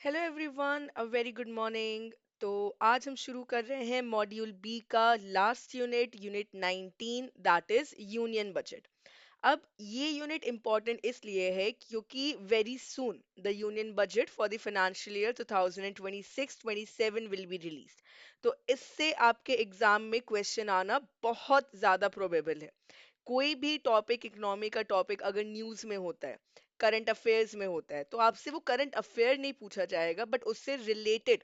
Hello everyone, a very good morning. तो आज हम शुरू कर रहे हैं मॉड्यूल बी का last unit, unit 19, that is union budget. अब ये यूनिट इम्पॉर्टेंट इसलिए है क्योंकि very soon the union budget for the financial year 2026-27 will be released. तो इससे आपके एग्जाम में क्वेश्चन आना बहुत ज़्यादा प्रोबेबल है। कोई भी टॉपिक, इकोनॉमी का टॉपिक अगर न्यूज़ में होता है, करंट अफेयर्स में होता है, तो आपसे वो करंट अफेयर नहीं पूछा जाएगा, बट उससे रिलेटेड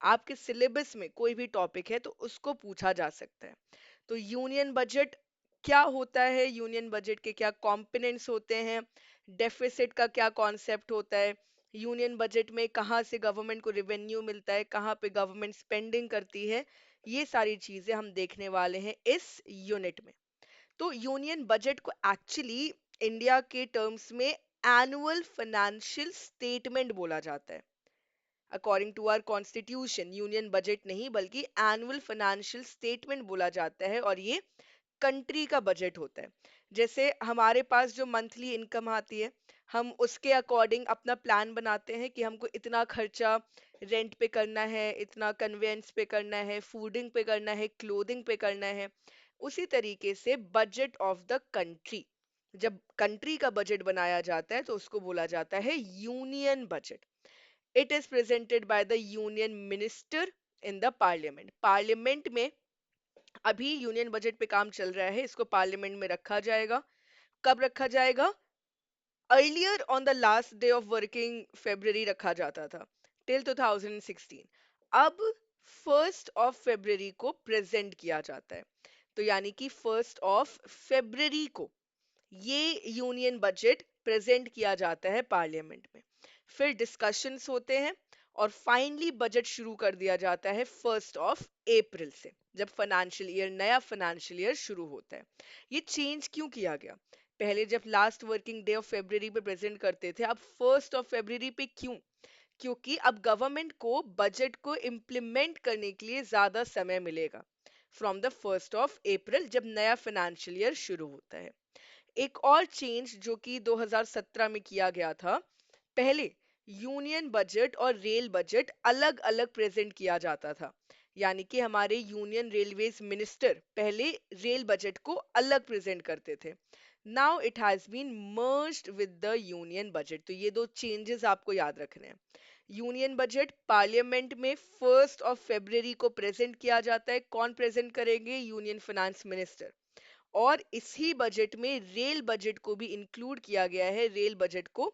आपके सिलेबस में कोई भी टॉपिक है तो उसको पूछा जा सकता है। तो यूनियन बजट क्या होता है, यूनियन बजट के क्या कंपोनेंट्स होते हैं, डेफिसिट का क्या कॉन्सेप्ट होता है, यूनियन बजट में कहाँ से गवर्नमेंट को रिवेन्यू मिलता है, कहाँ पे गवर्नमेंट स्पेंडिंग करती है, ये सारी चीजें हम देखने वाले हैं इस यूनिट में। तो यूनियन बजट को एक्चुअली इंडिया के टर्म्स में एनुअल फाइनेंशियल स्टेटमेंट बोला जाता है। According to our constitution union budget नहीं बल्कि एनुअल फाइनेंशियल स्टेटमेंट बोला जाता है, और ये कंट्री का बजट होता है। जैसे हमारे पास जो मंथली इनकम आती है, हम उसके अकॉर्डिंग अपना प्लान बनाते हैं कि हमको इतना खर्चा रेंट पे करना है, इतना कन्वेंस पे करना है, फूडिंग पे करना है, क्लोथिंग पे करना है। उसी तरीके से बजट ऑफ द कंट्री, जब कंट्री का बजट बनाया जाता है तो उसको बोला जाता है union budget. It is presented by the union minister in the parliament. Parliament में अभी यूनियन बजट पे काम चल रहा है, इसको पार्लियामेंट में रखा जाएगा। कब रखा जाएगा? Earlier on the last day of working February रखा जाता था, टिल 2016। अब 1 फरवरी को प्रेजेंट किया जाता है। तो यानी कि 1 फरवरी को ये यूनियन बजट प्रेजेंट किया जाता है पार्लियामेंट में। फिर डिस्कशंस होते हैं और फाइनली बजट शुरू कर दिया जाता है 1 अप्रैल से, जब फाइनेंशियल ईयर, नया फाइनेंशियल ईयर शुरू होता है। ये चेंज क्यों किया गया? पहले जब last working day of February पे प्रेजेंट करते थे, अब 1 फरवरी पे क्यों? क्योंकि अब गवर्नमेंट को बजट को इम्प्लीमेंट करने के लिए ज्यादा समय मिलेगा फ्रॉम द 1 अप्रैल, जब नया फाइनेंशियल ईयर शुरू होता है। एक और चेंज जो कि 2017 में किया गया था, पहले यूनियन बजट और रेल बजट अलग अलग प्रेजेंट किया जाता था। यानी कि हमारे यूनियन रेलवेज मिनिस्टर पहले रेल बजट को अलग प्रेजेंट करते थे। Now it has been merged with the union budget. तो ये दो चेंजेस आपको याद रखने हैं। यूनियन बजट पार्लियामेंट में 1 फरवरी को प्रेजेंट किया जाता है। कौन प्रेजेंट करेंगे? Union finance minister. और इसी बजट में रेल बजट को भी इंक्लूड किया गया है। रेल बजट को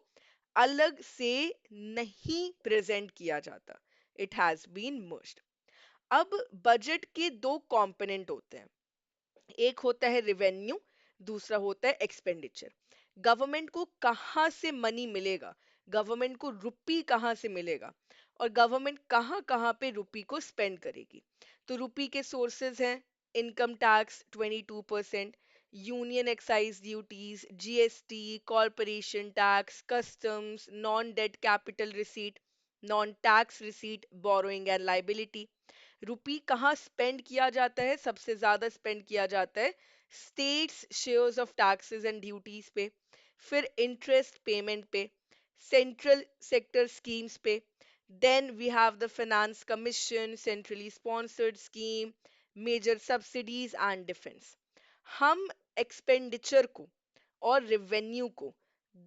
अलग से नहीं प्रेजेंट किया जाता, इट हैज बीन मर्ज्ड। अब बजट के दो कंपोनेंट होते हैं, एक होता है रिवेन्यू, दूसरा होता है एक्सपेंडिचर। गवर्नमेंट को कहाँ से मनी मिलेगा, गवर्नमेंट को रुपी कहाँ से मिलेगा, और गवर्नमेंट कहाँ कहाँ पे रुपी को स्पेंड करेगी। तो रुपी के सोर्सेज हैं income tax 22%, union excise duties, GST, corporation tax, customs, non debt capital receipt, non tax receipt, borrowing and liability. Rupee कहाँ स्पेंड किया जाता है? सबसे ज्यादा स्पेंड किया जाता है states shares of taxes and duties पे, फिर इंटरेस्ट पेमेंट पे, सेंट्रल सेक्टर स्कीम्स पे, then we have the finance commission, centrally sponsored scheme, major subsidies and defence. हम एक्सपेंडिचर को और रेवेन्यू को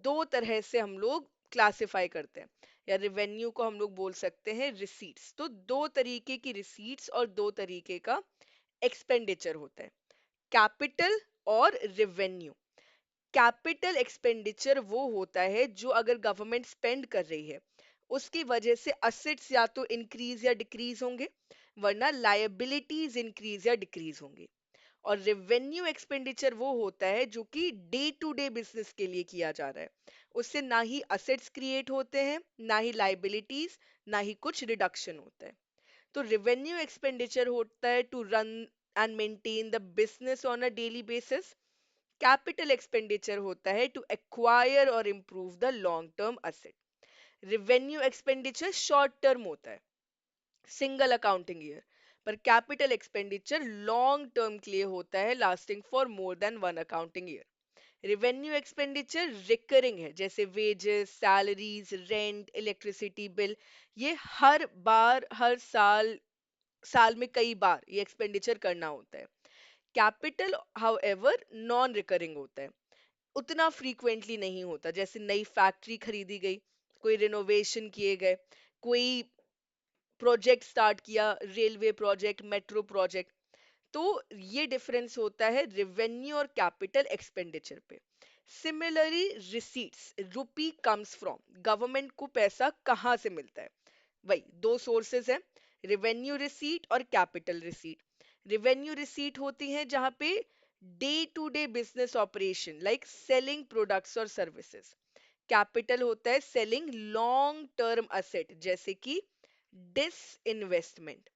दो तरह से हम लोग क्लासिफाई करते हैं, या रेवेन्यू को हम लोग बोल सकते हैं रिसीट्स। तो दो तरीके की रिसीट्स और दो तरीके का एक्सपेंडिचर होता है, कैपिटल और रेवेन्यू। कैपिटल एक्सपेंडिचर वो होता है जो अगर गवर्नमेंट स्पेंड कर रही है उसकी वजह से असेट्स या तो इंक्रीज या डिक्रीज होंगे, वरना लायबिलिटीज इंक्रीज या डिक्रीज होंगी। और रेवेन्यू एक्सपेंडिचर वो होता है जो कि डे टू डे बिजनेस के लिए किया जा रहा है। उससे ना ही असेट्स क्रिएट होते हैं, ना ही लाइबिलिटीज, ना ही कुछ रिडक्शन होता है। तो रेवेन्यू एक्सपेंडिचर होता है to run and maintain the business on a daily basis. Capital expenditure होता है टू एक्वायर और improve the long term asset. Revenue expenditure short term होता है, सिंगल अकाउंटिंग ईयर, पर कैपिटल एक्सपेंडिचर लॉन्ग टर्म के लिए होता है, lasting for more than one accounting year. Revenue expenditure recurring है, जैसे wages, salaries, rent, electricity bill. ये हर बार, हर साल, साल में कई बार ये एक्सपेंडिचर करना होता है। कैपिटल हाउएवर नॉन रिकरिंग होता है, उतना फ्रीक्वेंटली नहीं होता, जैसे नई फैक्ट्री खरीदी गई, कोई रिनोवेशन किए गए, कोई प्रोजेक्ट स्टार्ट किया, रेलवे प्रोजेक्ट, मेट्रो प्रोजेक्ट। तो ये डिफरेंस होता है रिवेन्यू और कैपिटल एक्सपेंडिचर पे। Similarly receipts, rupee comes from, government को पैसा कहाँ से मिलता है? वही दो सोर्सेस हैं, रिवेन्यू रिसीट और कैपिटल रिसीट। रिवेन्यू रिसीट होती है जहां पे day to day business operation like selling products और सर्विसेज। कैपिटल होता है सेलिंग लॉन्ग टर्म असेट, जैसे कि disinvestment.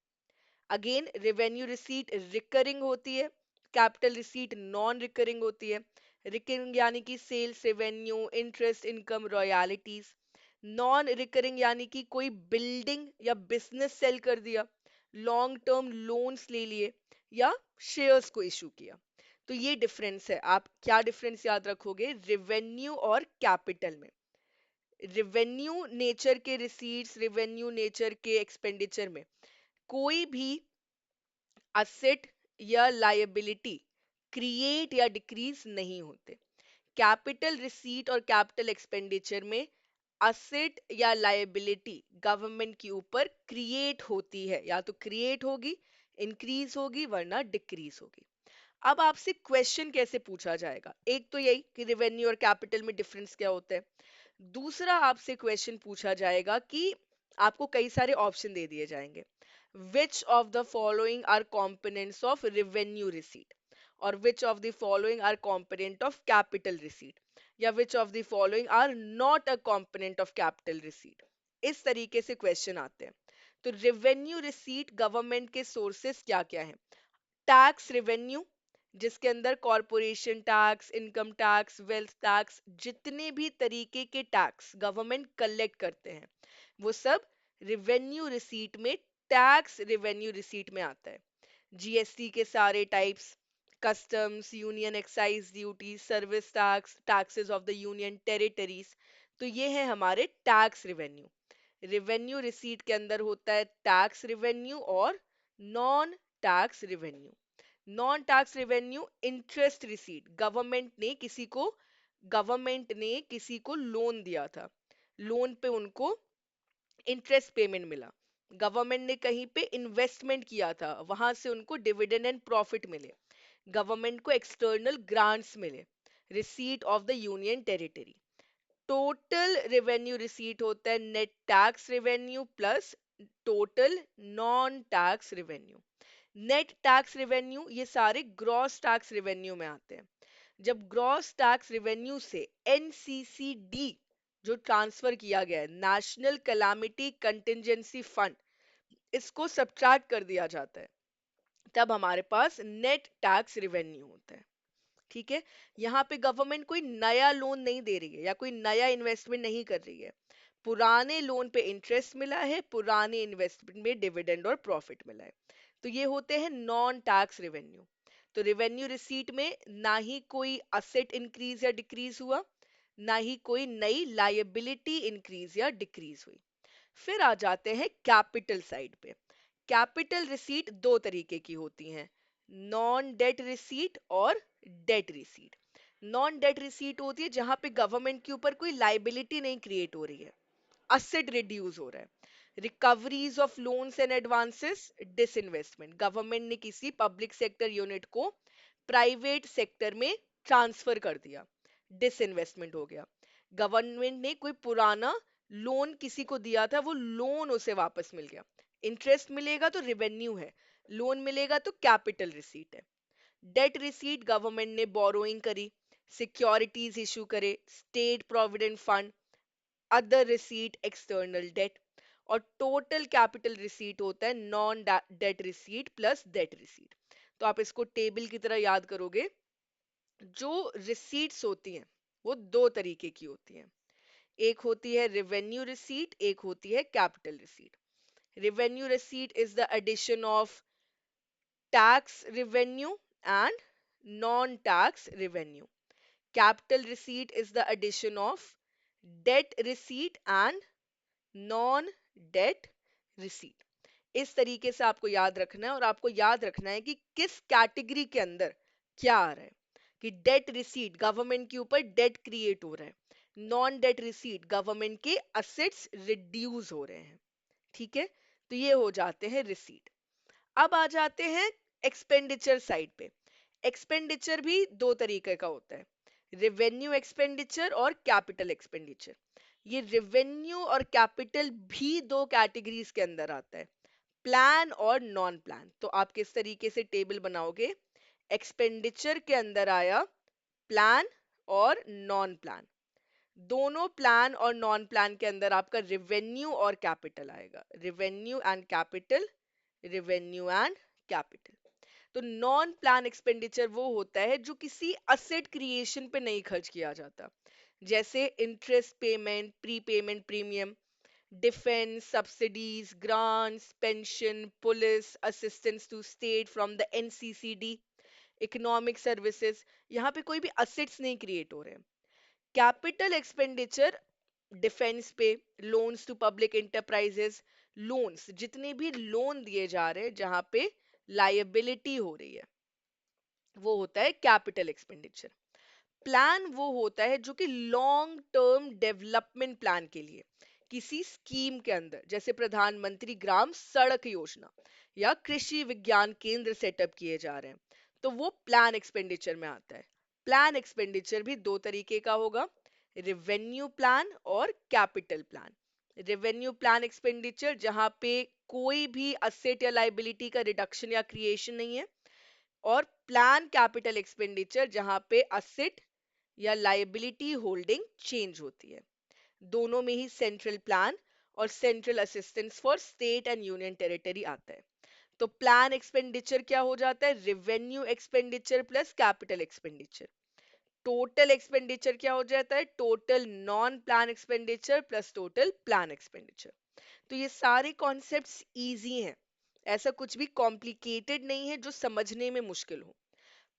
Again revenue receipt recurring होती है, कैपिटल रिसीट नॉन रिकरिंग होती है। रिकरिंग यानी कि sales revenue, interest income, royalties. Non recurring यानी कि कोई बिल्डिंग या बिजनेस सेल कर दिया, लॉन्ग टर्म लोन्स ले लिए, या शेयर्स को इशू किया। तो ये डिफरेंस है। आप क्या डिफरेंस याद रखोगे रेवेन्यू और कैपिटल में? रेवेन्यू नेचर के रिसीट्स, रेवेन्यू नेचर के एक्सपेंडिचर में कोई भी असेट या लायबिलिटी क्रिएट या डिक्रीज नहीं होते। कैपिटल रिसीट और कैपिटल एक्सपेंडिचर में असेट या लायबिलिटी गवर्नमेंट के ऊपर क्रिएट होती है, या तो क्रिएट होगी, इंक्रीज होगी, वरना डिक्रीज होगी। अब आपसे क्वेश्चन कैसे पूछा जाएगा? एक तो यही कि रेवेन्यू और कैपिटल में डिफरेंस क्या होता है। दूसरा आपसे क्वेश्चन पूछा जाएगा कि आपको कई सारे ऑप्शन दे दिए जाएंगे, which of the following are components of revenue receipt, और which of the following are component of capital receipt, या which of the following are not a component of capital receipt. इस तरीके से क्वेश्चन आते हैं। तो रेवेन्यू रिसीट गवर्नमेंट के sources क्या क्या हैं? टैक्स रेवेन्यू, जिसके अंदर corporation tax, income tax, wealth tax, जितने भी तरीके के टैक्स गवर्नमेंट कलेक्ट करते हैं, वो सब रेवेन्यू रिसीट में, टैक्स रेवेन्यू रिसीट में आता है। जीएसटी के सारे types, customs, union excise duty, service tax, taxes of the union territories, तो ये है हमारे टैक्स रेवेन्यू। रेवेन्यू रिसीट के अंदर होता है टैक्स रेवेन्यू और non tax revenue. Non tax revenue interest receipt, government ने किसी को लोन दिया था, लोन पे उनको इंटरेस्ट पेमेंट मिला। गवर्नमेंट ने कहीं पे इन्वेस्टमेंट किया था, वहां से उनको डिविडेंड एंड प्रॉफिट मिले। गवर्नमेंट को एक्सटर्नल ग्रांट्स मिले, receipt of the union territory. Total revenue receipt होता है net tax revenue plus total non tax revenue. Net tax revenue ये सारे ग्रॉस टैक्स रेवेन्यू में आते हैं। जब ग्रॉस टैक्स रेवेन्यू से एनसीसीडी जो ट्रांसफर किया गया है, नेशनल कैलामिटी कंटिजेंसी फंड, इसको सब्ट्रैक्ट कर दिया जाता है, तब हमारे पास नेट टैक्स रेवेन्यू होता है। ठीक है, यहाँ पे गवर्नमेंट कोई नया लोन नहीं दे रही है या कोई नया इन्वेस्टमेंट नहीं कर रही है। पुराने लोन पे इंटरेस्ट मिला है, पुराने इन्वेस्टमेंट में डिविडेंड और प्रॉफिट मिला है। तो ये होते हैं नॉन टैक्स रेवेन्यू। तो रेवेन्यू रिसीट में ना ही कोई असेट इंक्रीज या डिक्रीज हुआ, ना ही कोई नई लायबिलिटी इंक्रीज या डिक्रीज हुई। फिर आ जाते हैं कैपिटल साइड पे। कैपिटल रिसीट दो तरीके की होती हैं, नॉन डेट रिसीट और debt receipt. Non debt receipt होती है जहां पे गवर्नमेंट के ऊपर कोई लाइबिलिटी नहीं क्रिएट हो रही है, असेट रिड्यूस हो रहा है। Recoveries of loans and advances, disinvestment, government ने किसी पब्लिक सेक्टर यूनिट को प्राइवेट सेक्टर में ट्रांसफर कर दिया, डिसइन्वेस्टमेंट हो गया। गवर्नमेंट ने कोई पुराना लोन किसी को दिया था, वो लोन उसे वापस मिल गया। इंटरेस्ट मिलेगा तो रेवेन्यू है, लोन मिलेगा तो कैपिटल रिसीट है। डेट रिसीट, गवर्नमेंट ने बोरोइंग करी, सिक्योरिटीज इशू करे, state provident fund, other receipt, external debt. और टोटल कैपिटल रिसीट होता है non debt receipt plus debt receipt. तो आप इसको टेबल की तरह याद करोगे। जो रिसीट्स होती हैं वो दो तरीके की होती हैं, एक होती है रेवेन्यू रिसीट, एक होती है capital receipt. Revenue receipt is the addition of tax revenue and non tax revenue. Capital receipt is the addition of debt receipt and non debt receipt. इस तरीके से आपको याद रखना है, और आपको याद रखना है कि किस कैटेगरी के अंदर क्या आ रहा है। कि डेट रिसीट गवर्नमेंट के ऊपर डेट क्रिएट हो रहा है, नॉन डेट रिसीट गवर्नमेंट के असेट्स रिड्यूस हो रहे हैं। ठीक है, तो ये हो जाते हैं रिसीट। अब आ जाते हैं एक्सपेंडिचर साइड पे। एक्सपेंडिचर भी दो तरीके का होता है, रिवेन्यू एक्सपेंडिचर और कैपिटल एक्सपेंडिचर। ये रिवेन्यू और कैपिटल भी दो कैटेगरीज के अंदर आता है, प्लान और नॉन प्लान। तो आप किस तरीके से टेबल बनाओगे, एक्सपेंडिचर के अंदर आया प्लान और नॉन प्लान, दोनों प्लान और नॉन प्लान के अंदर आपका रिवेन्यू और कैपिटल आएगा, revenue and capital, revenue and capital. तो नॉन प्लान एक्सपेंडिचर वो होता है जो किसी असेट क्रिएशन पे नहीं खर्च किया जाता, जैसे interest payment, pre payment premium, defence subsidies, grants, pension, police assistance to state from the NCCD, economic services. यहाँ पे कोई भी असेट्स नहीं क्रिएट हो रहे हैं। कैपिटल एक्सपेंडिचर डिफेंस पे, loans to public enterprises, loans जितने भी लोन दिए जा रहे हैं जहां पे लायबिलिटी हो रही है, वो होता है कैपिटल एक्सपेंडिचर। प्लान वो होता है जो कि लॉन्ग टर्म डेवलपमेंट प्लान के लिए किसी स्कीम के अंदर, जैसे प्रधानमंत्री ग्राम सड़क योजना या कृषि विज्ञान केंद्र सेटअप किए जा रहे हैं, तो वो प्लान एक्सपेंडिचर में आता है। प्लान एक्सपेंडिचर भी दो तरीके का होगा, रिवेन्यू प्लान और capital plan. Revenue plan expenditure जहां पे कोई भी असेट या लाइबिलिटी का रिडक्शन या क्रिएशन नहीं है, और प्लान कैपिटल एक्सपेंडिचर जहां पे असेट या लायबिलिटी होल्डिंग चेंज होती है। दोनों में ही सेंट्रल प्लान और central assistance for state and union territory आता है। तो प्लान एक्सपेंडिचर क्या हो जाता है, revenue expenditure plus capital expenditure. Total expenditure क्या हो जाता है, total non plan expenditure plus total plan expenditure. तो ये सारे कॉन्सेप्ट्स इजी हैं, ऐसा कुछ भी कॉम्प्लिकेटेड नहीं है जो समझने में मुश्किल हो।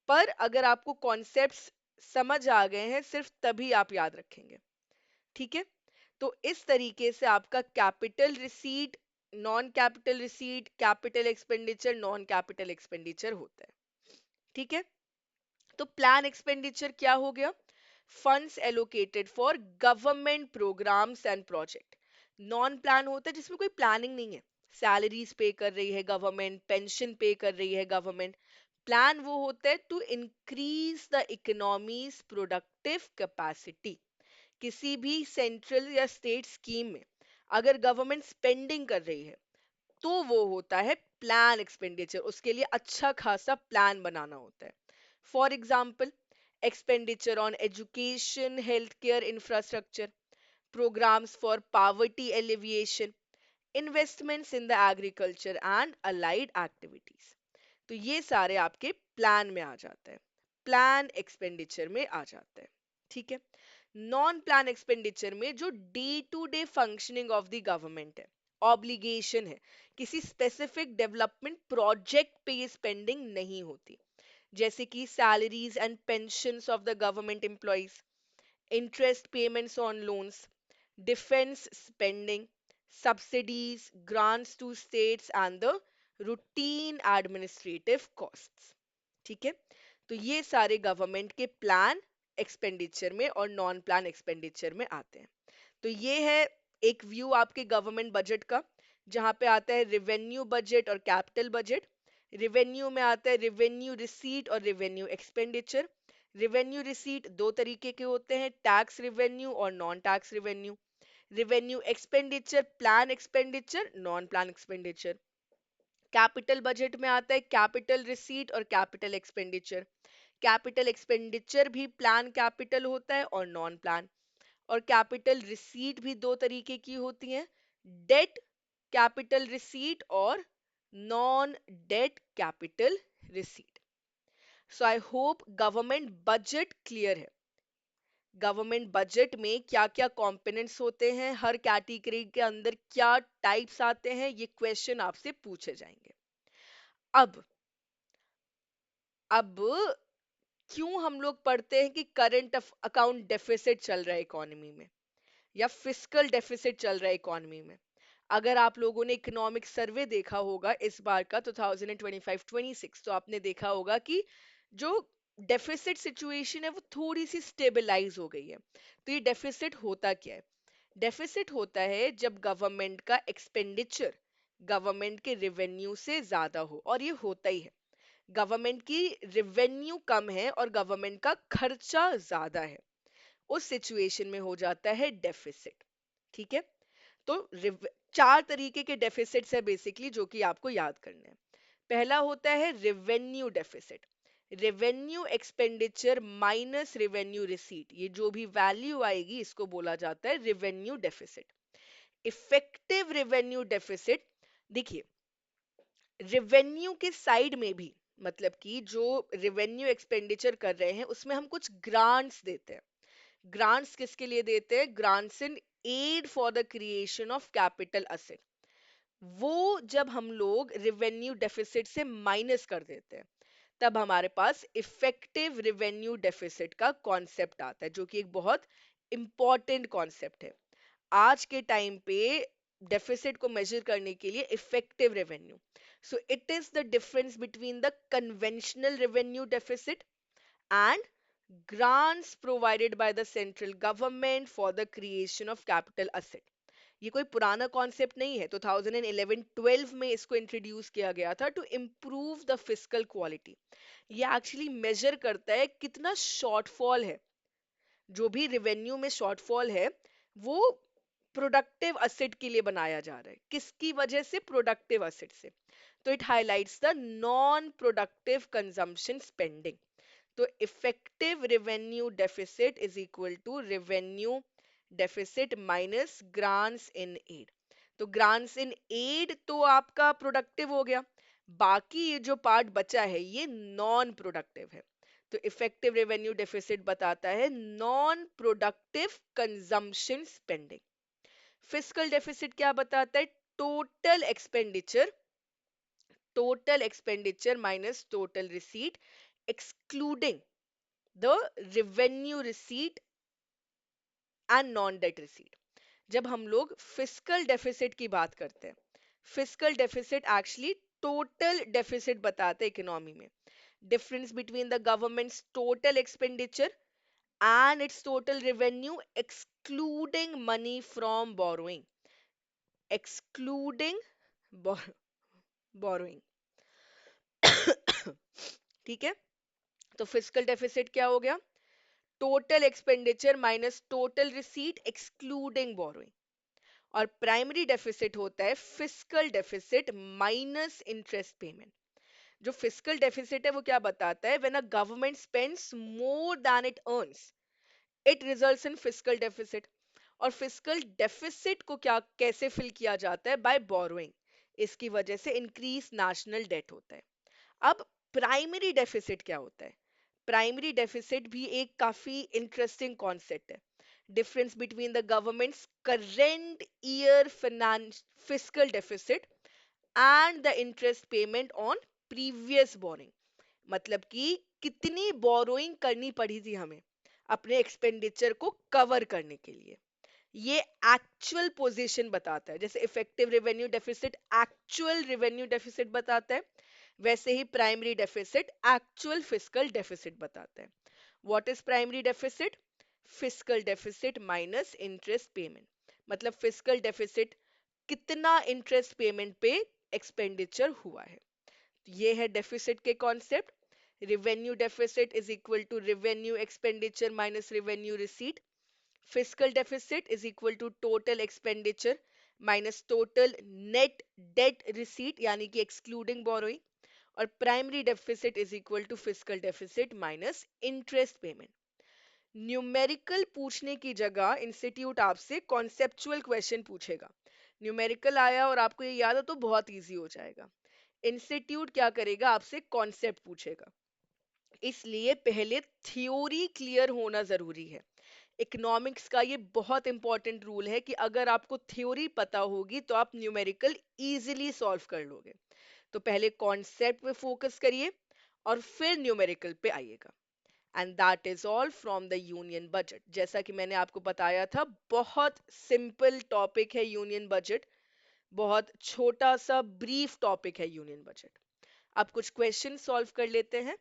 पर अगर आपको कॉन्सेप्ट्स समझ आ गए हैं सिर्फ तभी आप याद रखेंगे। ठीक है, तो इस तरीके से आपका capital receipt, non capital receipt, capital expenditure, non capital expenditure होता है। ठीक है, तो प्लान एक्सपेंडिचर क्या हो गया, funds allocated for government programmes and project. Non plan होता है जिसमें कोई प्लानिंग नहीं है, सैलरीज पे कर रही है गवर्नमेंट, पेंशन पे कर रही है गवर्नमेंट। प्लान वो होता है to increase the economy's productive capacity. किसी भी सेंट्रल या स्टेट स्कीम में अगर गवर्नमेंट स्पेंडिंग कर रही है तो वो होता है प्लान एक्सपेंडिचर, उसके लिए अच्छा खासा प्लान बनाना होता है। For example, expenditure on education, health care infrastructure, programs for poverty alleviation, investments in the agriculture and allied activities। तो ये सारे आपके प्लान में आ जाते हैं, प्लान एक्सपेंडिचर में आ जाते हैं। ठीक है, नॉन प्लान एक्सपेंडिचर में जो day to day functioning of the government है, ऑब्लिगेशन है, किसी स्पेसिफिक डेवलपमेंट प्रोजेक्ट पे ये स्पेंडिंग नहीं होती, जैसे कि salaries and pensions of the government employees, interest payments on loans, defense spending, subsidies, grants to states and the routine administrative costs। ठीक है, तो ये सारे गवर्नमेंट के प्लान एक्सपेंडिचर में और नॉन प्लान एक्सपेंडिचर में आते हैं। तो ये है एक व्यू आपके गवर्नमेंट बजट का, जहां पे आता है रिवेन्यू बजट और कैपिटल बजट। रिवेन्यू में आता है रिवेन्यू रिसीट और रिवेन्यू एक्सपेंडिचर। रिवेन्यू रिसीट दो तरीके के होते हैं, टैक्स रिवेन्यू और non tax revenue. Revenue expenditure plan expenditure, non plan expenditure. Capital budget में आता है कैपिटल रिसीट और कैपिटल एक्सपेंडिचर। कैपिटल एक्सपेंडिचर भी प्लान कैपिटल होता है और नॉन प्लान। और कैपिटल रिसीट भी दो तरीके की होती हैं, डेट कैपिटल रिसीट और non debt capital receipt. So I hope government budget clear है। गवर्नमेंट बजट में क्या क्या कंपोनेंट्स होते हैं, हर कैटेगरी के अंदर क्या टाइप्स आते हैं, ये क्वेश्चन आपसे पूछे जाएंगे। अब अब क्यों हम लोग पढ़ते हैं कि करंट अकाउंट डेफिसिट चल रहा है इकोनॉमी में या फिस्कल डेफिसिट चल रहा है इकोनॉमी में? अगर आप लोगों ने इकोनॉमिक सर्वे देखा होगा इस बार का 2025-26, तो आपने देखा होगा कि जो डेफिसिट सिचुएशन है वो थोड़ी सी स्टेबलाइज हो गई है। तो ये डेफिसिट होता क्या है? डेफिसिट होता है जब गवर्नमेंट का एक्सपेंडिचर गवर्नमेंट के रेवेन्यू से ज्यादा हो, और ये होता ही है। गवर्नमेंट की रेवेन्यू कम है और गवर्नमेंट का खर्चा ज्यादा है, उस सिचुएशन में हो जाता है डेफिसिट। ठीक है? तो चार तरीके के डेफिसिट्स है बेसिकली जो कि आपको याद करने हैं। पहला होता है revenue deficit. Revenue expenditure minus revenue receipt, ये जो भी वैल्यू आएगी इसको बोला जाता है revenue deficit. Effective revenue deficit, देखिए रेवेन्यू के साइड में भी, मतलब कि जो रेवेन्यू एक्सपेंडिचर कर रहे हैं उसमें हम कुछ ग्रांट्स देते हैं। ग्रांट्स किसके लिए देते हैं? Grants in aid for the creation of capital asset. वो जब हम लोग रेवेन्यू डेफिसिट से माइनस कर देते हैं तब हमारे पास इफेक्टिव रेवेन्यू डेफिसिट का कॉन्सेप्ट आता है, जो कि एक बहुत इंपॉर्टेंट कॉन्सेप्ट है आज के टाइम पे डेफिसिट को मेजर करने के लिए। Effective revenue, so it is the difference between the conventional revenue deficit and grants provided by the central government for the creation of capital asset। ये कोई पुराना कॉन्सेप्ट नहीं है, 2011-12 में इसको इंट्रोड्यूस किया गया था to improve the fiscal quality. ये एक्चुअली मेजर करता है कितना शॉर्टफॉल है, जो भी रिवेन्यू में शॉर्टफॉल है वो प्रोडक्टिव असेट के लिए बनाया जा रहा है। किसकी वजह से? प्रोडक्टिव असेट से। तो it highlights the non productive consumption spending. तो effective revenue deficit is equal to revenue deficit minus grants in aid. तो ग्रांट्स इन एड तो आपका प्रोडक्टिव हो गया, बाकी ये जो पार्ट बचा है ये नॉन प्रोडक्टिव है। तो इफेक्टिव रेवेन्यू डेफिसिट बताता है non productive consumption spending. Fiscal deficit क्या बताता है? Total expenditure, total expenditure minus total receipt excluding the revenue receipt and non debt receipt. जब हम लोग फिस्कल डेफिसिट की बात करते हैं, fiscal deficit actually total deficit बताते हैं इकोनॉमी में। Difference between the governments total expenditure and its total revenue excluding money from borrowing, excluding borrowing। ठीक है? तो फिस्कल डेफिसिट क्या हो गया? Total expenditure minus total receipt excluding borrowing. और प्राइमरी डेफिसिट होता है fiscal deficit minus interest payment. जो फिस्कल डेफिसिट है वो क्या बताता है? When a government spends more than it earns it results in fiscal deficit. और फिस्कल डेफिसिट को क्या कैसे फिल किया जाता है? By borrowing. इसकी वजह से इंक्रीज नेशनल डेट होता है। अब प्राइमरी डेफिसिट क्या होता है? प्राइमरी डेफिसिट भी एक काफी इंटरेस्टिंग कॉन्सेप्ट है। Difference between the governments current year finance fiscal deficit and the interest payment on previous boring. मतलब कि कितनी बोरोइंग करनी पड़ी थी हमें अपने एक्सपेंडिचर को कवर करने के लिए, ये एक्चुअल पोजीशन बताता है। जैसे effective revenue deficit actual revenue deficit बताता है, वैसे ही primary deficit actual fiscal deficit बताता है। What is primary deficit? Fiscal deficit minus interest payment. मतलब फिस्कल डेफिसिट कितना इंटरेस्ट पेमेंट पे एक्सपेंडिचर हुआ है। ये है डेफिसिट के concept. Revenue deficit is equal to revenue expenditure minus revenue receipt. Fiscal deficit is equal to total expenditure minus total net debt receipt, यानी कि एक्सक्लूडिंग बोरोइंग। और primary deficit is equal to fiscal deficit minus interest payment. Numerical पूछने की जगह institute आपसे conceptual question पूछेगा। Numerical आया और आपको ये याद है तो बहुत इजी हो जाएगा। इंस्टीट्यूट क्या करेगा? आपसे कॉन्सेप्ट पूछेगा। इसलिए पहले थ्योरी क्लियर होना जरूरी है। इकोनॉमिक्स का ये बहुत इंपॉर्टेंट रूल है कि अगर आपको थ्योरी पता होगी तो आप न्यूमेरिकल इजीली सॉल्व कर लोगे। तो पहले कॉन्सेप्ट पे फोकस करिए और फिर न्यूमेरिकल पे आइएगा। And that is all from the union budget. जैसा कि मैंने आपको बताया था, बहुत सिंपल टॉपिक है यूनियन बजट, बहुत छोटा सा ब्रीफ टॉपिक है यूनियन बजट। अब कुछ क्वेश्चन सॉल्व कर लेते हैं।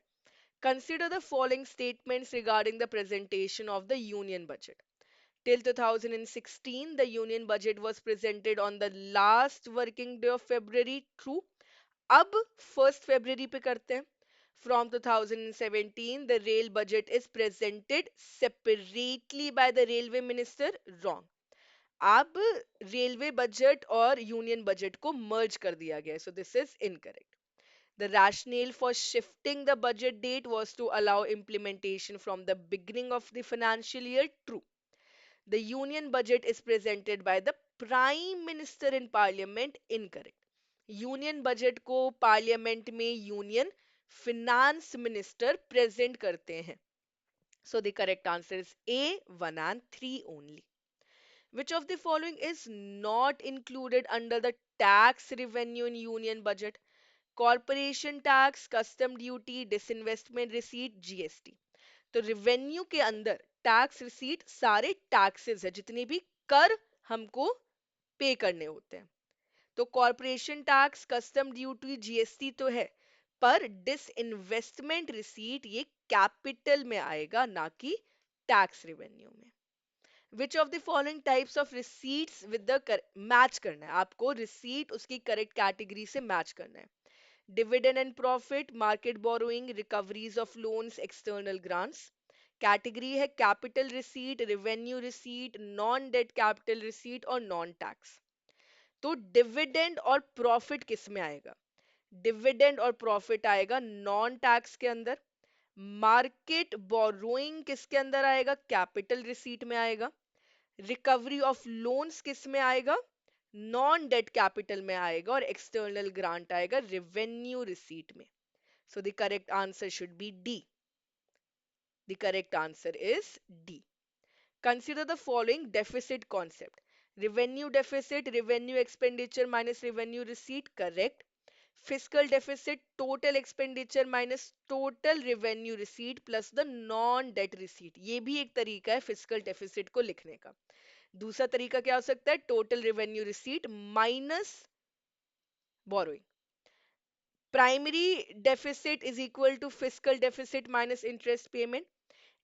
Consider the following statements regarding the presentation of the union budget. Till 2016, the union budget was presented on the last working day of February. True. अब 1st February पे करते हैं. From 2017, the rail budget is presented separately by the railway minister. Wrong. अब railway budget और union budget को मर्ज कर दिया गया है, so this is incorrect. The rationale for shifting the budget date was to allow implementation from the beginning of the financial year. True. The union budget is presented by the prime minister in parliament. Incorrect. Union budget को parliament में union finance minister present करते हैं. So the correct answer is A, 1 and 3 only. Which of the following is not included under the tax revenue in union budget? Corporation tax, custom duty, disinvestment receipt, GST. तो revenue के अंदर tax receipt सारे taxes है, जितने भी कर हमको पे करने होते हैं. तो corporation tax, custom duty, GST तो है, पर डिस इन्वेस्टमेंट रिसीट ये कैपिटल में आएगा, ना कि टैक्स रिवेन्यू में. विच of the following types of receipts with the match करना है आपको, रिसीट उसकी करेक्ट कैटेगरी से मैच करना है. Dividend and profit, market borrowing, recoveries of loans, external grants. Category है capital receipt, revenue receipt, non debt capital receipt और non tax. तो डिविडेंड और प्रॉफिट किस में आएगा? डिविडेंड और प्रॉफिट आएगा नॉन टैक्स के अंदर. मार्केट बोरोइंग किसके अंदर आएगा? कैपिटल रिसीट में आएगा. रिकवरी ऑफ लोन्स किस में आएगा? नॉन डेट कैपिटल में आएगा. और एक्सटर्नल ग्रांट आएगा रेवेन्यू रिसीट में. So the correct answer should be D. The correct answer is D. Consider the following deficit concept. Revenue deficit, revenue expenditure minus revenue receipt, correct. Fiscal deficit, total expenditure minus total revenue receipt plus the non-debt receipt. ये भी एक तरीका है fiscal deficit को लिखने का. दूसरा तरीका क्या हो सकता है? Total revenue receipt minus borrowing. Primary deficit is equal to fiscal deficit minus interest payment.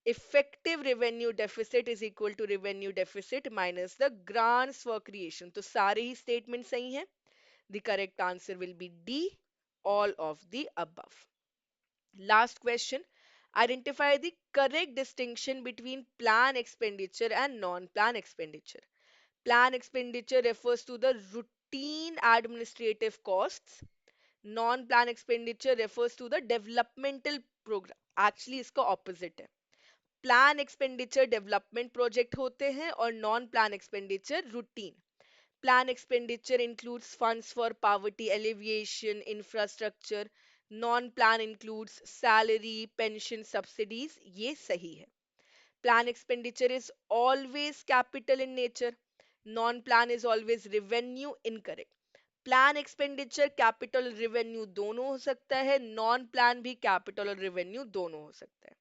Effective revenue deficit is equal to revenue deficit minus the grants for creation. तो सारे ही स्टेटमेंट सही हैं. The correct answer will be d, all of the above. Last question. Identify the correct distinction between plan expenditure and non-plan expenditure. Plan expenditure refers to the routine administrative costs. Non-plan expenditure refers to the developmental program. Actually, इसका opposite है. Plan expenditure development project होते हैं और non plan expenditure routine. Plan expenditure includes funds for poverty alleviation, infrastructure. Non plan includes salary, pension, subsidies. ये सही है. Plan expenditure is always capital in nature. Non plan is always revenue. Incorrect. Plan expenditure capital revenue दोनों हो सकता है, non plan भी capital और revenue दोनों हो सकता है.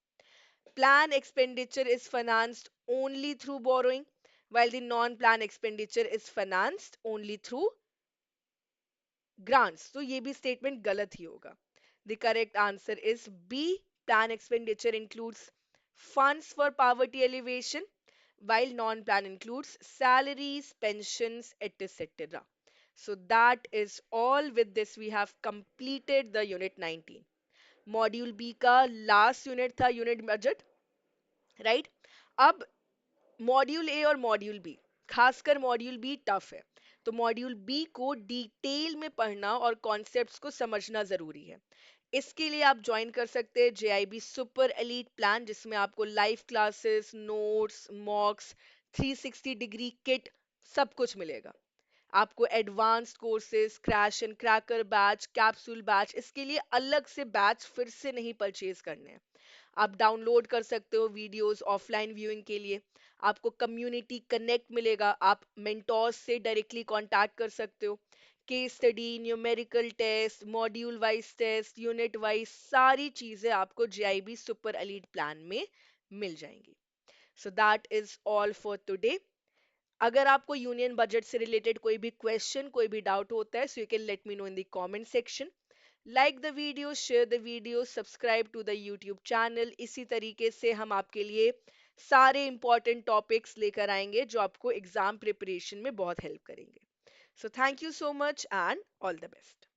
Plan expenditure is financed only through borrowing, while the non-plan expenditure is financed only through grants. तो ये भी statement गलत ही होगा. The correct answer is B. Plan expenditure includes funds for poverty alleviation, while non-plan includes salaries, pensions, etc. So that is all. With this, we have completed the Unit 19. Module B का last unit था unit budget, right. अब module A और module B, खासकर module be tough है. तो module B को detail में पढ़ना और कॉन्सेप्ट्स को समझना जरूरी है. इसके लिए आप ज्वाइन कर सकते हैं जेआईबी सुपर एलीट प्लान, जिसमें आपको live classes, notes, मॉक्स, 360 degree kit, सब कुछ मिलेगा. आपको advanced courses, crash and cracker batch, capsule batch, इसके लिए अलग से बैच फिर से नहीं परचेज करने हैं. आप डाउनलोड कर सकते हो वीडियोस ऑफलाइन व्यूइंग के लिए. आपको कम्युनिटी कनेक्ट मिलेगा, आप मेंटोर्स से डायरेक्टली कांटेक्ट कर सकते हो. Case study, numerical test, module wise test, unit wise सारी चीजें आपको जेआईबी सुपर एलीट प्लान में मिल जाएंगी. So that is all for today. अगर आपको यूनियन बजट से रिलेटेड कोई भी क्वेश्चन, कोई भी डाउट होता है, so you can let me know in the comment section. Like the video, share the video, subscribe to the YouTube channel. इसी तरीके से हम आपके लिए सारे इंपॉर्टेंट टॉपिक्स लेकर आएंगे जो आपको एग्जाम प्रिपरेशन में बहुत हेल्प करेंगे. So thank you so much and all the best.